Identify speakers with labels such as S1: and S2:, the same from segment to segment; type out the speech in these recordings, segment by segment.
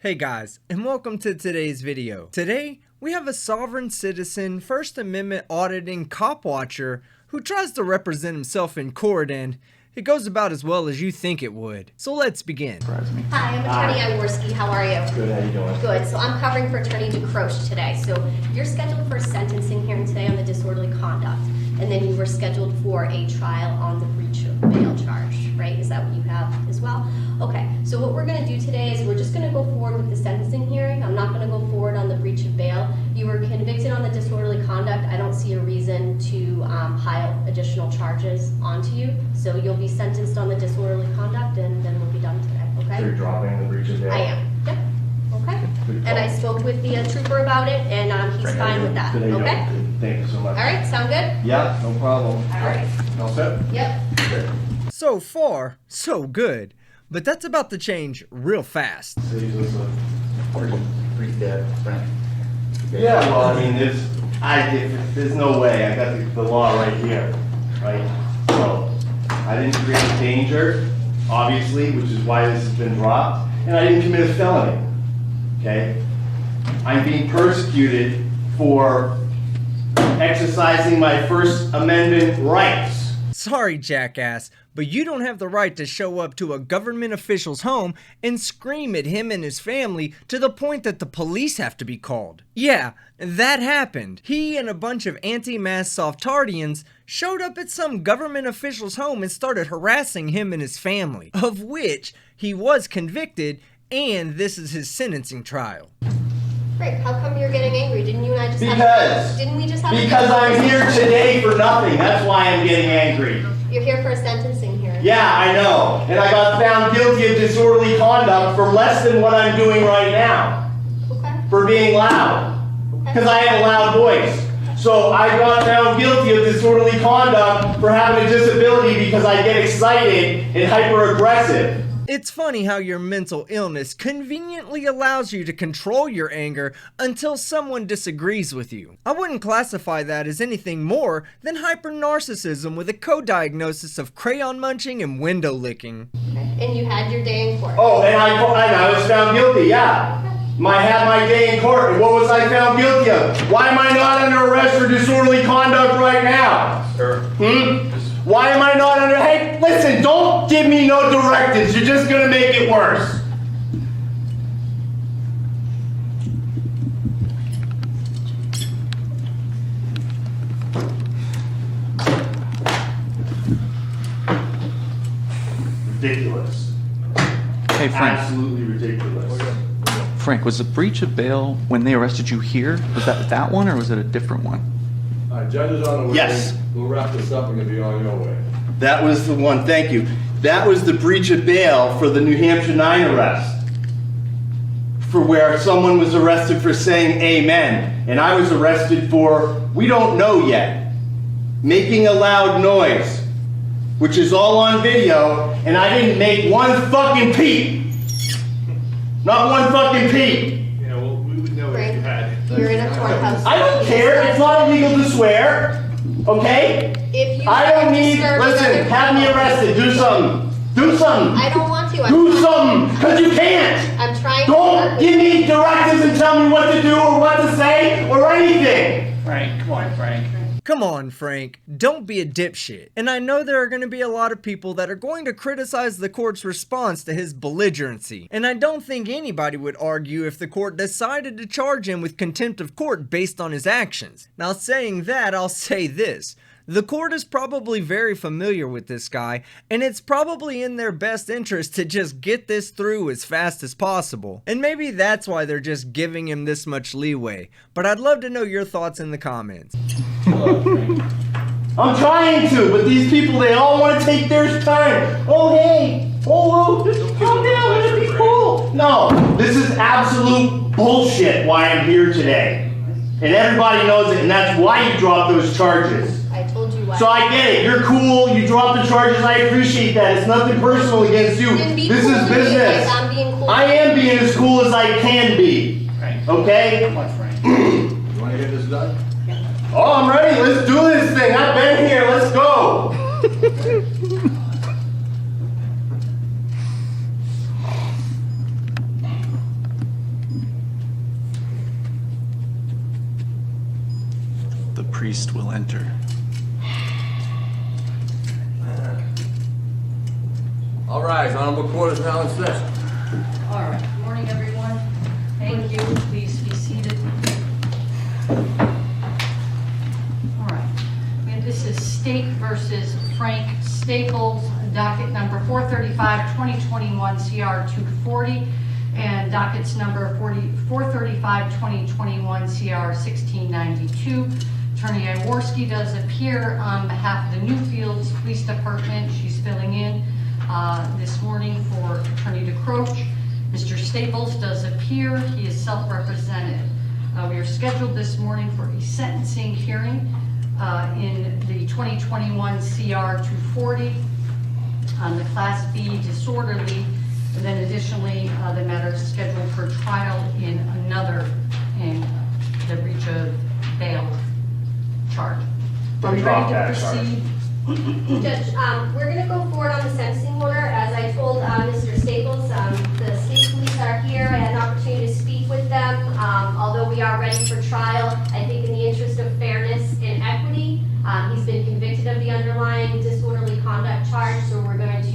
S1: Hey guys, and welcome to today's video. Today, we have a sovereign citizen, First Amendment auditing cop watcher who tries to represent himself in court, and it goes about as well as you think it would. So let's begin.
S2: Hi, I'm Attorney Iworski. How are you?
S3: Good, how you doing?
S2: Good. So I'm covering for Attorney DeCroce today. So you're scheduled for a sentencing hearing today on the disorderly conduct, and then you were scheduled for a trial on the breach of bail charge, right? Is that what you have as well? Okay, so what we're going to do today is we're just going to go forward with the sentencing hearing. I'm not going to go forward on the breach of bail. You were convicted on the disorderly conduct. I don't see a reason to pile additional charges onto you. So you'll be sentenced on the disorderly conduct, and then we'll be done today, okay?
S3: So you're dropping the breach of bail?
S2: I am, yep, okay. And I spoke with the trooper about it, and he's fine with that,
S3: Good, how you
S2: okay?
S3: doing? Thank you so much.
S2: All right, sound good?
S3: Yeah, no problem.
S2: All right.
S3: All set?
S2: Yep.
S3: Good.
S1: So far, so good. But that's about to change real fast.
S3: Pretty
S4: dead, Frank.
S3: Yeah, well, I mean, there's no way. I got the law right here, right? So, I didn't create danger, obviously, which is why this has been dropped, and I didn't commit a felony, okay? I'm being persecuted for exercising my First Amendment rights.
S1: Sorry, jackass, but you don't have the right to show up to a government official's home and scream at him and his family to the point that the police have to be called. Yeah, that happened. He and a bunch of anti-mask softardians showed up at some government official's home and started harassing him and his family, of which he was convicted, and this is his sentencing trial.
S2: Frank, how come you're getting angry? Didn't you and I just didn't we just have
S3: Because I'm here today for nothing. That's why I'm getting angry.
S2: You're here for a sentencing hearing.
S3: Yeah, I know. And I got found guilty of disorderly conduct for less than what I'm doing right now.
S2: Okay.
S3: For being loud. Because I have a loud voice. So I got found guilty of disorderly conduct for having a disability because I get excited and hyper-aggressive.
S1: It's funny how your mental illness conveniently allows you to control your anger until someone disagrees with you. I wouldn't classify that as anything more than hyper-narcissism with a co-diagnosis of crayon munching and window licking.
S2: Okay. And you had your day in court.
S3: Oh, and I was found guilty, yeah. I had my day in court, and what was I found guilty of? Why am I not under arrest for disorderly conduct right now?
S4: Sir.
S3: Why am I not under... Hey, listen, don't give me no directives. You're just going to make it worse. Ridiculous.
S4: Hey, Frank.
S3: Absolutely ridiculous.
S4: Frank, was the breach of bail when they arrested you here? Was that one or was it a different one?
S5: Judge is on the way.
S3: Yes.
S5: We'll wrap this up and it'll be on your way.
S3: That was the one, thank you. That was the breach of bail for the New Hampshire 9 arrest. For where someone was arrested for saying amen. And I was arrested for, we don't know yet, making a loud noise. Which is all on video, and I didn't make one fucking peep. Not one fucking peep.
S5: You know, we would know if you had.
S2: You're in a courthouse.
S3: I don't care, it's not illegal to swear. Okay?
S2: If you
S3: I don't need,
S2: disturb
S3: listen,
S2: another
S3: have me
S2: people-
S3: arrested, do something. Do something.
S2: I don't want to.
S3: Do something, because you can't.
S2: I'm trying to
S3: Don't
S2: work with
S3: give
S2: you.
S3: me directives and tell me what to do or what to say or anything.
S4: Frank, come on, Frank.
S1: Come on, Frank, don't be a dipshit. And I know there are going to be a lot of people that are going to criticize the court's response to his belligerency. And I don't think anybody would argue if the court decided to charge him with contempt of court based on his actions. Now, saying that, I'll say this. The court is probably very familiar with this guy, and it's probably in their best interest to just get this through as fast as possible. And maybe that's why they're just giving him this much leeway. But I'd love to know your thoughts in the comments.
S3: I'm trying to, but these people, they all want to take their time. Oh, hey. Oh, just calm down. Let it be cool. No, this is absolute bullshit why I'm here today. And everybody knows it, and that's why you dropped those charges.
S2: I told you why.
S3: So I get it. You're cool. You dropped the charges. I appreciate that. It's nothing personal against you.
S2: Then be
S3: This
S2: cool
S3: is
S2: to me
S3: business.
S2: like I'm being cool.
S3: I am being as cool as I can be. Okay?
S4: Come on, Frank.
S5: You want to get this done?
S3: Oh, I'm ready. Let's do this thing. I've been here. Let's go.
S4: The priest will enter.
S5: All rise, honorable court is now in session.
S6: All right, good morning, everyone. Thank you. Please be seated. All right, and this is State versus Frank Staples, docket number 435, 2021 CR 240, and dockets number 435, 2021 CR 1692. Attorney Iworski does appear on behalf of the Newfields Police Department. She's filling in this morning for Attorney DeCroce. Mr. Staples does appear. He is self-represented. We are scheduled this morning for a sentencing hearing in the 2021 CR 240 on the Class B disorderly, and then additionally the matter is scheduled for trial in the breach of bail charge. Are we ready to proceed?
S2: Judge, we're going to go forward on the sentencing order. As I told Mr. Staples, the state police are here. I had an opportunity to speak with them. Although we are ready for trial, I think in the interest of fairness and equity, he's been convicted of the underlying disorderly conduct charge, so we're going to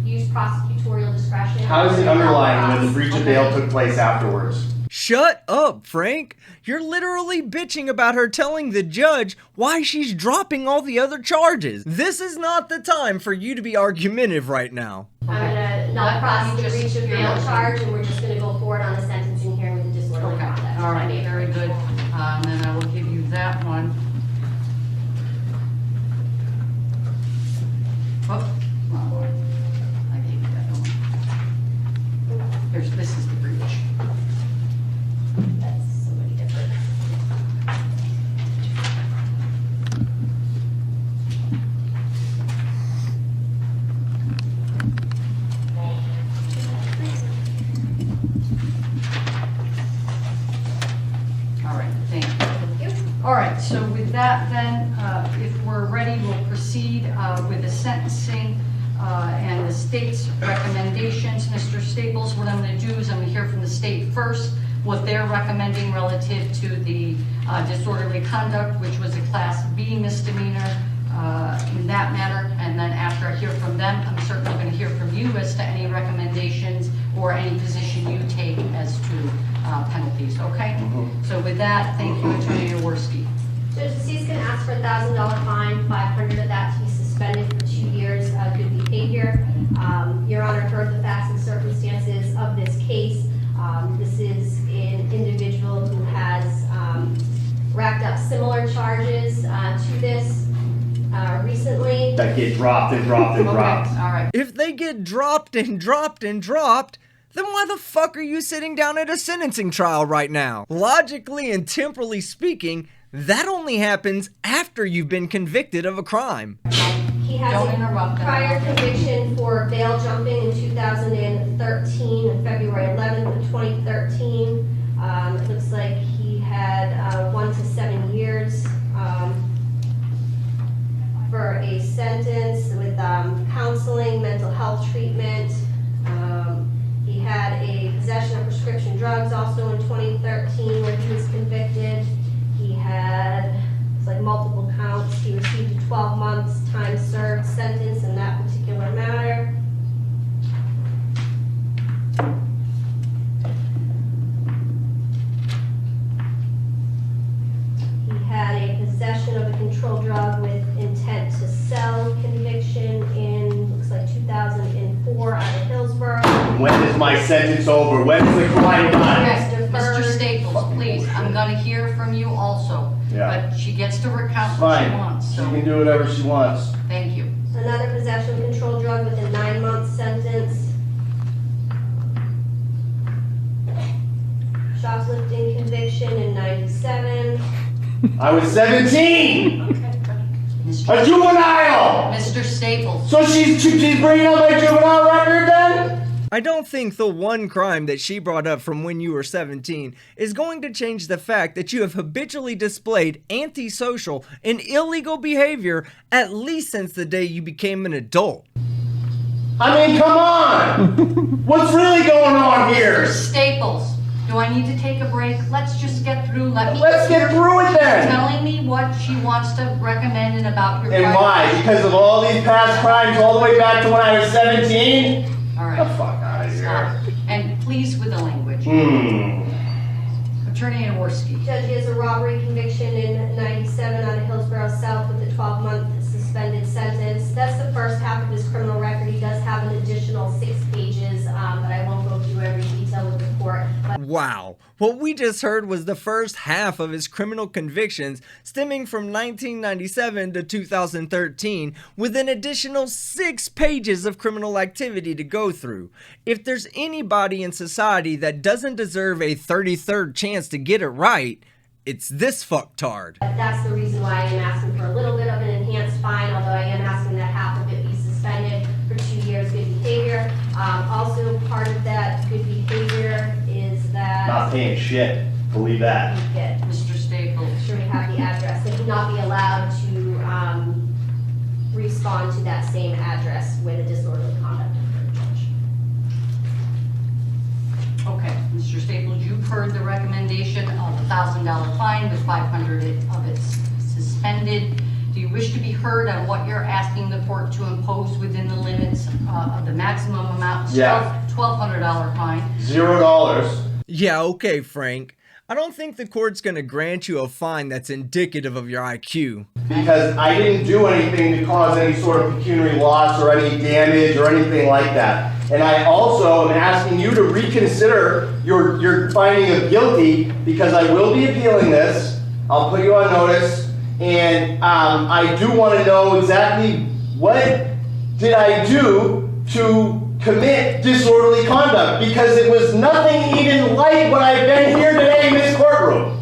S2: use prosecutorial discretion.
S3: How is it underlying when the breach of bail took place afterwards?
S1: Shut up, Frank. You're literally bitching about her telling the judge why she's dropping all the other charges. This is not the time for you to be argumentative right now.
S2: I'm going to not prosecute the breach of bail charge, and we're just going to go forward on the sentencing hearing with the disorderly conduct.
S6: All right, very good. And then I will give you that one. Oh, wrong one. I gave you that one. This is the breach.
S2: That's somebody different.
S6: All right, thank you.
S2: Thank you.
S6: All right, so with that then, if we're ready, we'll proceed with the sentencing and the state's recommendations. Mr. Staples, what I'm going to do is I'm going to hear from the state first, what they're recommending relative to the disorderly conduct, which was a Class B misdemeanor in that matter. And then after I hear from them, I'm certainly going to hear from you as to any recommendations or any position you take as to penalties, okay? So with that, thank you, Attorney Jaworski.
S2: Judge, the state's going to ask for a $1,000 fine, $500 of that to be suspended for 2 years of good behavior. Your Honor heard the facts and circumstances of this case. This is an individual who has racked up similar charges to this recently.
S3: That get dropped and dropped and dropped.
S6: Okay, all right.
S1: If they get dropped and dropped and dropped, then why the fuck are you sitting down at a sentencing trial right now? Logically and temporally speaking, that only happens after you've been convicted of a crime.
S2: He has
S6: Don't
S2: a
S6: interrupt them.
S2: prior conviction for bail jumping in 2013, on February 11th of 2013. It looks like he had 1 to 7 years for a sentence with counseling, mental health treatment. He had a possession of prescription drugs also in 2013 where he was convicted. He had multiple counts. He received a 12 months time served sentence in that particular matter. He had a possession of a controlled drug with intent to sell conviction in, looks like 2004 out of Hillsborough.
S3: When is my sentence over? When is the crime done?
S6: Okay,
S2: Deferred.
S6: Mr. Staples, please, I'm going to hear from you also.
S3: Yeah.
S6: But she gets to recount what she
S3: Fine.
S6: wants,
S3: She
S6: so
S3: can do whatever she wants.
S6: thank you.
S2: Another possession of controlled drug with a 9-month sentence. Shoplifting conviction in 97.
S3: I was 17!
S6: Mr.
S3: A juvenile!
S6: Mr. Staples,
S3: So she's bringing up my juvenile record then?
S1: I don't think the one crime that she brought up from when you were 17 is going to change the fact that you have habitually displayed antisocial and illegal behavior at least since the day you became an adult.
S3: I mean, come on! What's really going on here?
S6: Staples, Do I need to take a break? Let's just get through.
S3: Let's get through it then.
S6: Telling me what she wants to recommend and about your.
S3: And why? Because of all these past crimes all the way back to when I was 17?
S6: All right.
S3: Get the fuck out of
S6: Stop.
S3: here.
S6: And please with the language. Attorney Jaworski.
S2: Judge, he has a robbery conviction in 97 out of Hillsborough South with a 12-month suspended sentence. That's the first half of his criminal record. He does have an additional 6 pages, but I won't go through every detail with the court.
S1: Wow, what we just heard was the first half of his criminal convictions stemming from 1997 to 2013 with an additional 6 pages of criminal activity to go through. If there's anybody in society that doesn't deserve a 33rd chance to get it right, it's this fucktard.
S2: That's the reason why I am asking for a little bit of an enhanced fine, although I am asking that half of it be suspended for 2 years good behavior. Also, part of that good behavior is that...
S3: Not paying shit. Believe that.
S2: Get
S6: Mr. Staples.
S2: sure we have the address. They would not be allowed to respond to that same address with a disorderly conduct judge.
S6: Okay, Mr. Staples, you've heard the recommendation of a $1,000 fine with 500 of it suspended. Do you wish to be heard on what you're asking the court to impose within the limits of the maximum amount?
S3: Yeah.
S6: $1,200 fine.
S3: $0.
S1: Yeah, okay, Frank. I don't think the court's gonna grant you a fine that's indicative of your IQ.
S3: Because I didn't do anything to cause any sort of pecuniary loss or any damage or anything like that. And I also am asking you to reconsider your finding of guilty, because I will be appealing this. I'll put you on notice. And I do want to know exactly what did I do to commit disorderly conduct, because it was nothing even like what I've been here today in this courtroom.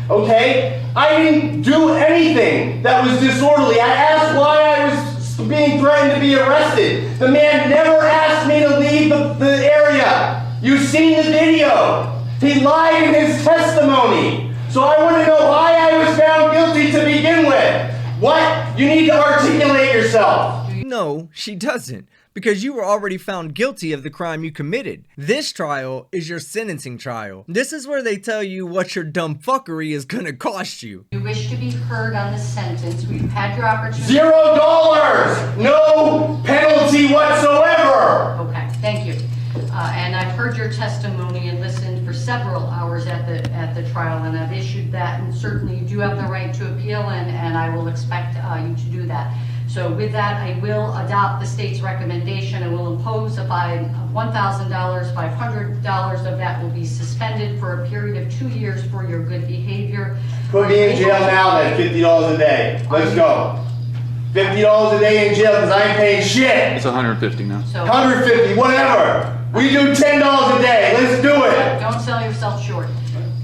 S3: Okay? I didn't do anything that was disorderly. I asked why I was being threatened to be arrested. The man never asked me to leave the area. You've seen the video. He lied in his testimony. So I want to know why I was found guilty to begin with. What? You need to articulate yourself.
S1: No, she doesn't, because you were already found guilty of the crime you committed. This trial is your sentencing trial. This is where they tell you what your dumb fuckery is gonna cost you.
S6: You wish to be heard on the sentence. We've had your opportunity.
S3: $0. No penalty whatsoever.
S6: Okay, thank you. And I've heard your testimony and listened for several hours at the trial, and I've issued that, and certainly you do have the right to appeal, and I will expect you to do that. So with that, I will adopt the state's recommendation and will impose a fine of $1,000. $500 of that will be suspended for a period of 2 years for your good behavior.
S3: Put me in jail now then, $50 a day. Let's go. $50 a day in jail because I ain't paying shit.
S4: It's 150 now.
S6: So
S3: $150, whatever. We do $10 a day. Let's do it.
S6: don't sell yourself short.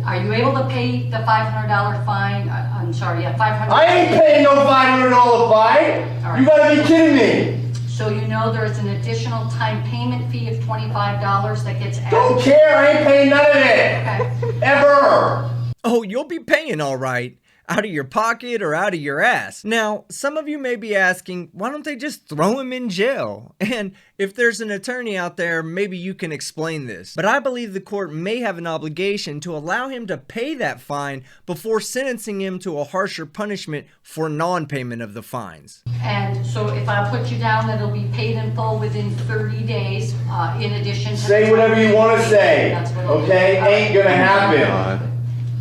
S6: Are you able to pay the $500 fine? I'm sorry, yeah, $500.
S3: I ain't paying no $500 fine.
S6: All right.
S3: You gotta be kidding me.
S6: So you know there is an additional time payment fee of $25 that gets added.
S3: Don't care. I ain't paying none of it.
S6: Okay.
S3: Ever.
S1: Oh, you'll be paying all right. Out of your pocket or out of your ass. Now, some of you may be asking, why don't they just throw him in jail? And if there's an attorney out there, maybe you can explain this. But I believe the court may have an obligation to allow him to pay that fine before sentencing him to a harsher punishment for non-payment of the fines.
S6: And so if I put you down that it'll be paid in full within 30 days, in addition to...
S3: Say whatever you want to say.
S6: That's what I'll do.
S3: Okay? Ain't gonna happen.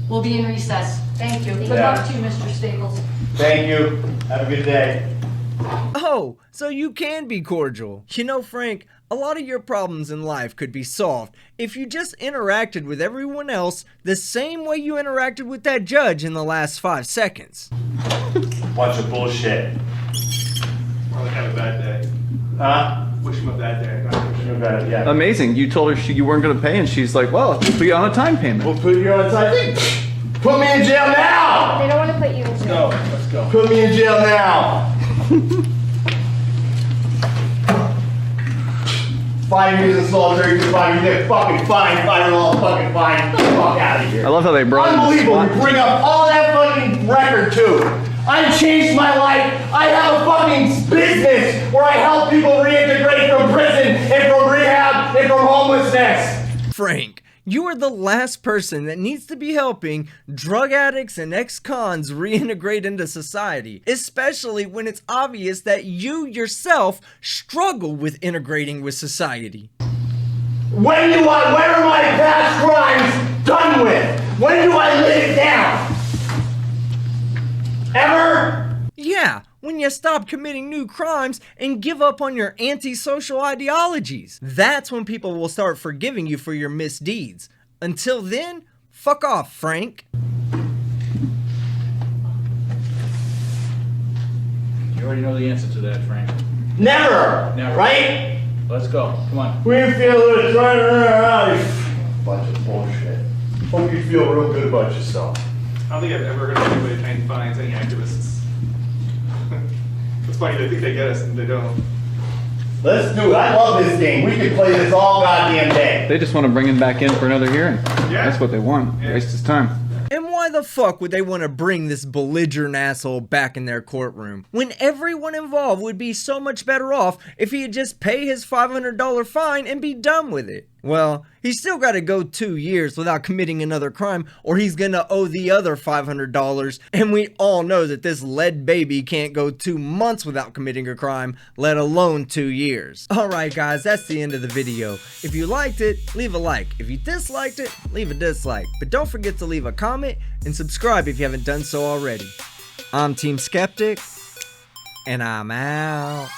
S6: We'll be in recess. Thank you. Good
S3: Yeah.
S6: luck to you, Mr. Staples.
S3: Thank you. Have a good day.
S1: Oh, so you can be cordial. You know, Frank, a lot of your problems in life could be solved if you just interacted with everyone else the same way you interacted with that judge in the last 5 seconds.
S3: Bunch of bullshit.
S7: Probably have a bad day.
S3: Huh?
S7: Wish him a bad day.
S3: Yeah.
S4: Amazing. You told her you weren't going to pay, and she's like, well, we'll put you on a time payment.
S3: We'll put you on time. Put me in jail now!
S2: They don't want to put you in jail.
S7: Let's go.
S3: Put me in jail now! 5 years of solitary confinement, fucking fine, $5 fucking fine, get the fuck out of here.
S4: I love how they brought in the
S3: Unbelievable,
S4: SWAT
S3: you bring up all that fucking record too. I've changed my life. I have a fucking business where I help people reintegrate from prison and from rehab and from homelessness.
S1: Frank, You are the last person that needs to be helping drug addicts and ex-cons reintegrate into society, especially when it's obvious that you yourself struggle with integrating with society.
S3: When are my past crimes done with? When do I lay it down? Ever?
S1: Yeah, when you stop committing new crimes and give up on your antisocial ideologies. That's when people will start forgiving you for your misdeeds. Until then, fuck off, Frank.
S8: You already know the answer to that, Frank.
S3: Never.
S8: Never.
S3: Right?
S8: Let's go. Come on.
S3: We feel it's right around. Bunch of bullshit. Hope you feel real good about yourself.
S7: I don't think I've ever heard of anybody trying to find any activists. It's funny, they think they get us and they don't.
S3: Let's do it. I love this game. We could play this all goddamn day.
S4: They just want to bring him back in for another hearing.
S7: Yeah.
S4: That's what they want.
S7: Yeah.
S4: Waste his time.
S1: And why the fuck would they want to bring this belligerent asshole back in their courtroom when everyone involved would be so much better off if he had just pay his $500 fine and be done with it? Well, he's still got to go 2 years without committing another crime, or he's gonna owe the other $500, and we all know that this lead baby can't go 2 months without committing a crime, let alone 2 years. Alright guys, that's the end of the video. If you liked it, leave a like. If you disliked it, leave a dislike. But don't forget to leave a comment and subscribe if you haven't done so already. I'm Team Skeptic, and I'm out.